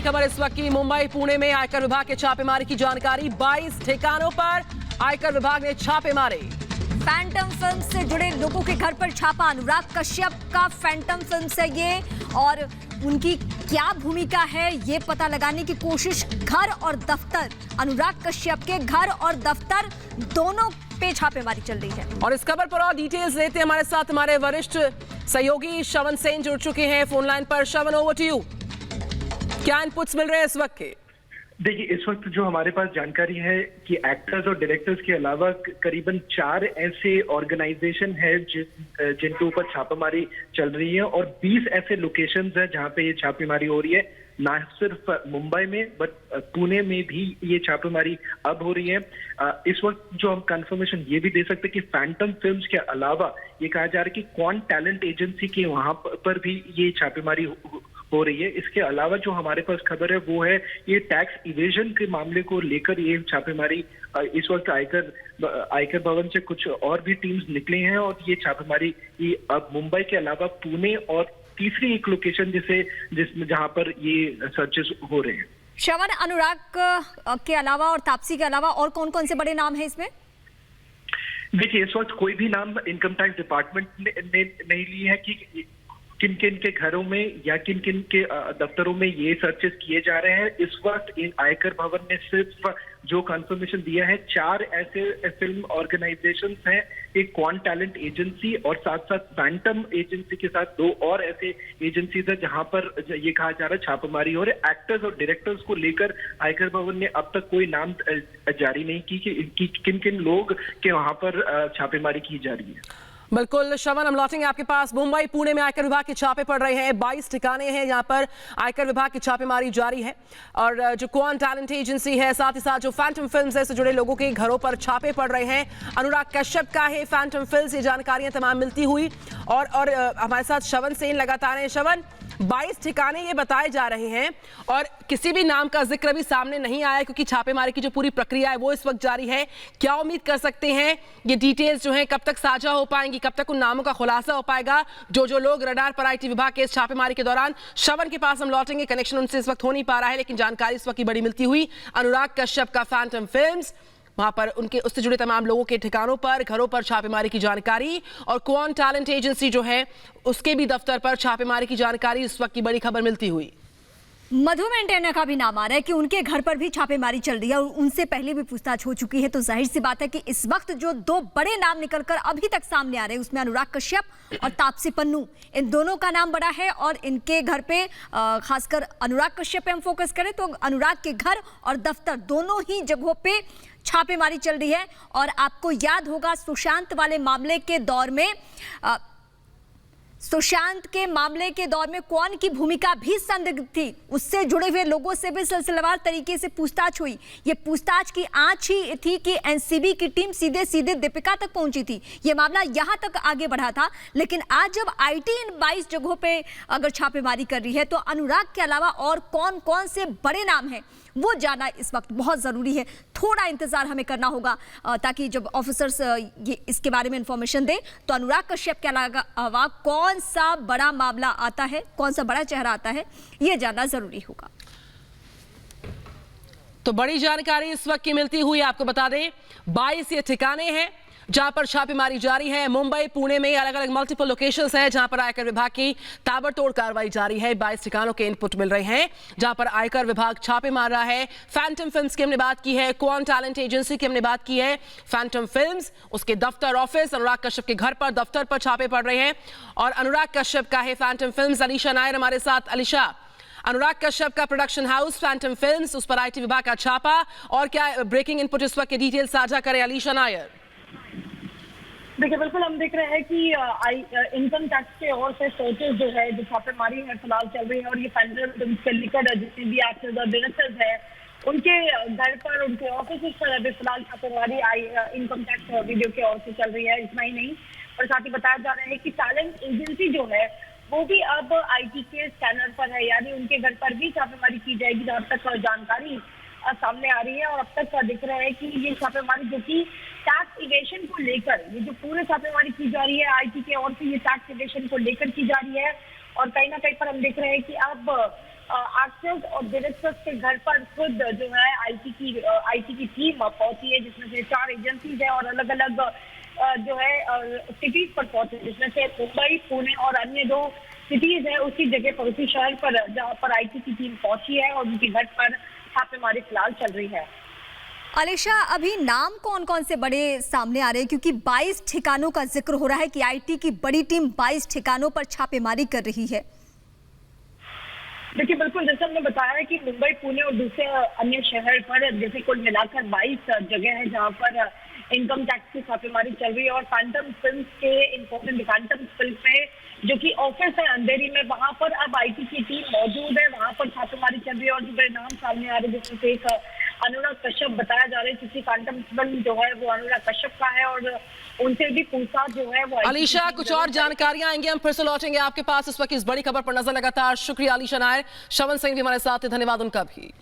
बड़ी खबर इस वक्त की मुंबई पुणे में आयकर विभाग के छापेमारी की जानकारी। 22 ठिकानों पर आयकर विभाग ने छापे मारे। फैंटम फिल्म से जुड़े लोगों के घर पर छापा। अनुराग कश्यप का फैंटम फिल्म से ये और उनकी क्या भूमिका है ये पता लगाने की कोशिश। घर और दफ्तर, अनुराग कश्यप के घर और दफ्तर दोनों पे छापेमारी चल रही है। और इस खबर पर और डिटेल्स लेते हैं हमारे साथ हमारे वरिष्ठ सहयोगी श्रवण सेन जुड़ चुके हैं फोन लाइन पर। श्रवण, ओवर टू यू। क्या इनपुट्स मिल रहे हैं इस वक्त के? देखिए, इस वक्त जो हमारे पास जानकारी है कि एक्टर्स और डायरेक्टर्स के अलावा करीबन 4 ऐसे ऑर्गेनाइजेशन है जिनके ऊपर छापेमारी चल रही है और 20 ऐसे लोकेशंस हैं जहां पे ये छापेमारी हो रही है। ना सिर्फ मुंबई में बट पुणे में भी ये छापेमारी अब हो रही है। इस वक्त जो हम कंफर्मेशन ये भी दे सकते हैं कि फैंटम फिल्म्स के अलावा ये कहा जा रहा है कि क्वान टैलेंट एजेंसी के वहां पर भी ये छापेमारी हो रही है। इसके अलावा जो हमारे पास खबर है वो है ये टैक्स इवेजन के मामले को लेकर ये छापेमारी इस वक्त आयकर भवन से कुछ और भी टीम्स निकले हैं और ये छापेमारी अब मुंबई के अलावा पुणे और तीसरी एक लोकेशन जिसमें जहां पर ये सर्चेस हो रहे हैं। श्रवण, अनुराग के अलावा और तापसी के अलावा और कौन कौन से बड़े नाम हैं इसमें? देखिए, इस वक्त कोई भी नाम इनकम टैक्स डिपार्टमेंट ने नहीं ली है कि किन किन के घरों में या किन किन के दफ्तरों में ये सर्चेस किए जा रहे हैं। इस वक्त आयकर भवन ने सिर्फ जो कंफर्मेशन दिया है 4 ऐसे फिल्म ऑर्गेनाइजेशंस हैं, एक क्वान टैलेंट एजेंसी और साथ साथ फैंटम एजेंसी के साथ 2 और ऐसे एजेंसीज है जहां पर ये कहा जा रहा है छापेमारी हो रही है। एक्टर्स और डायरेक्टर्स को लेकर आयकर भवन ने अब तक कोई नाम जारी नहीं की कि किन किन लोग के वहां पर छापेमारी की जा रही है। बिल्कुल श्रवण, हम लौटेंगे आपके पास। मुंबई पुणे में आयकर विभाग के छापे पड़ रहे हैं। 22 ठिकाने हैं यहाँ पर आयकर विभाग की छापेमारी जारी है और जो क्वान टैलेंट एजेंसी है साथ ही साथ जो फैंटम फिल्म्स है से जुड़े लोगों के घरों पर छापे पड़ रहे हैं। अनुराग कश्यप का है फैंटम फिल्म्स, ये जानकारियां तमाम मिलती हुई और हमारे साथ श्रवण सेन लगातार हैं। श्रवण, 22 ठिकाने ये बताए जा रहे हैं और किसी भी नाम का जिक्र भी सामने नहीं आया क्योंकि छापेमारी की जो पूरी प्रक्रिया है वो इस वक्त जारी है। क्या उम्मीद कर सकते हैं ये डिटेल्स जो हैं कब तक साझा हो पाएंगी, कब तक उन नामों का खुलासा हो पाएगा जो लोग रडार पर आईटी विभाग के इस छापेमारी के दौरान? श्रवण के पास हम लौटेंगे, कनेक्शन उनसे इस वक्त हो नहीं पा रहा है लेकिन जानकारी इस वक्त की बड़ी मिलती हुई। अनुराग कश्यप का फैंटम फिल्म्स, वहां पर उनके उससे जुड़े तमाम लोगों के ठिकानों पर घरों पर छापेमारी की जानकारी और क्वान टैलेंट एजेंसी जो है उसके भी दफ्तर पर छापेमारी की जानकारी इस वक्त की बड़ी खबर मिलती हुई। मधु मेंटेना का भी नाम आ रहा है कि उनके घर पर भी छापेमारी चल रही है और उनसे पहले भी पूछताछ हो चुकी है। तो जाहिर सी बात है कि इस वक्त जो 2 बड़े नाम निकलकर अभी तक सामने आ रहे हैं उसमें अनुराग कश्यप और तापसी पन्नू, इन दोनों का नाम बड़ा है और इनके घर पे खासकर अनुराग कश्यप पे हम फोकस करें तो अनुराग के घर और दफ्तर दोनों ही जगहों पे छापेमारी चल रही है। और आपको याद होगा सुशांत वाले मामले के दौर में सुशांत के मामले के दौर में कौन की भूमिका भी संदिग्ध थी, उससे जुड़े हुए लोगों से भी सिलसिलेवार तरीके से पूछताछ हुई। ये पूछताछ की आंच ही थी कि एनसीबी की टीम सीधे सीधे दीपिका तक पहुंची थी। ये मामला यहां तक आगे बढ़ा था लेकिन आज जब आईटी इन 22 जगहों पे अगर छापेमारी कर रही है तो अनुराग के अलावा और कौन कौन से बड़े नाम हैं वो जानना इस वक्त बहुत ज़रूरी है। थोड़ा इंतज़ार हमें करना होगा ताकि जब ऑफिसर्स ये इसके बारे में इंफॉर्मेशन दें तो अनुराग कश्यप के अलावा कौन सा बड़ा मामला आता है, कौन सा बड़ा चेहरा आता है, ये जानना ज़रूरी होगा। तो बड़ी जानकारी इस वक्त की मिलती हुई आपको बता दें 22 ये ठिकाने हैं जहां पर छापेमारी जारी है। मुंबई पुणे में अलग अलग मल्टीपल लोकेशंस हैं जहां पर आयकर विभाग की ताबड़तोड़ कार्रवाई जारी है। 22 ठिकानों के इनपुट मिल रहे हैं जहां पर आयकर विभाग छापे मार रहा है। फैंटम फिल्म्स की हमने बात की है, क्वान टैलेंट एजेंसी की हमने बात की है। फैंटम फिल्म्स, उसके दफ्तर ऑफिस, अनुराग कश्यप के घर पर दफ्तर पर छापे पड़ रहे हैं और अनुराग कश्यप का है फैंटम फिल्म्स। अलीशा नायर हमारे साथ। अलीशा, अनुराग कश्यप का प्रोडक्शन हाउस फैंटम फिल्म्स, उस पर आईटी विभाग का छापा और क्या ब्रेकिंग इनपुट इस वक्त के डिटेल साझा करें अलीशा नायर? देखिए, बिल्कुल हम देख रहे हैं कि इनकम टैक्स के ओर से सर्चेस जो है जो छापेमारी है फिलहाल चल रही है और ये फैंटम फिल्म्स के लेकर जितने भी एक्टर्स और डायरेक्टर्स हैं उनके घर पर, उनके ऑफिस पर अभी फिलहाल छापेमारी इनकम टैक्स वीडियो के ओर से चल रही है। इतना ही नहीं और साथ ही बताया जा रहा है कि टैलेंट एजेंसी जो है वो भी अब आईटी के स्कैनर पर है, यानी उनके घर पर भी छापेमारी की जाएगी जहां तक जानकारी सामने आ रही है। और अब तक दिख रहा है कि ये छापेमारी जो कि टैक्स इवेशन को लेकर, ये जो पूरे छापेमारी की जा रही है आईटी के ओर से ये टैक्स इवेशन को लेकर की जा रही है और कहीं ना कहीं पर हम देख रहे हैं कि अब एक्टर्स और डायरेक्टर्स के घर पर खुद जो है आईटी की टीम पहुंची है, जिसमें से 4 एजेंसीज है और अलग अलग जो है सिटीज पर पहुंचे, जिसमें से मुंबई, पुणे और अन्य 2 सिटीज है उसी जगह पर, उसी शहर पर जहां पर आईटी की टीम पहुंची है और उनके घर पर छापेमारी फिलहाल चल रही है। अलीशा, अभी नाम कौन कौन से बड़े सामने आ रहे हैं, क्योंकि 22 ठिकानों का जिक्र हो रहा है कि आईटी की बड़ी टीम 22 ठिकानों पर छापेमारी कर रही है। देखिए बिल्कुल, जैसे हमने बताया है कि मुंबई, पुणे और दूसरे अन्य शहर पर जैसे कुल मिलाकर 22 जगह है जहां पर इनकम टैक्स की छापेमारी चल रही है। और फैंटम फिल्म के इम्पोर्टेंट फैंटम फिल्म में जो कि ऑफिस है अंधेरी में, वहां पर अब आईटी की टीम मौजूद है, वहां पर छापेमारी चल रही है। और जो बड़े नाम सामने आ रहे हैं, जिसमें से एक अनुराग कश्यप बताया जा रहा है, क्योंकि फैंटम फिल्म जो है वो अनुराग कश्यप का है और उनसे भी पूछताछ जो है वो। अलीशा, कुछ और जानकारियां आएंगी, हम फिर से लौटेंगे आपके पास इस वक्त इस बड़ी खबर पर नजर लगातार। शुक्रिया अलीशा नायर। श्रवण सिंह भी हमारे साथ थे, धन्यवाद उनका भी।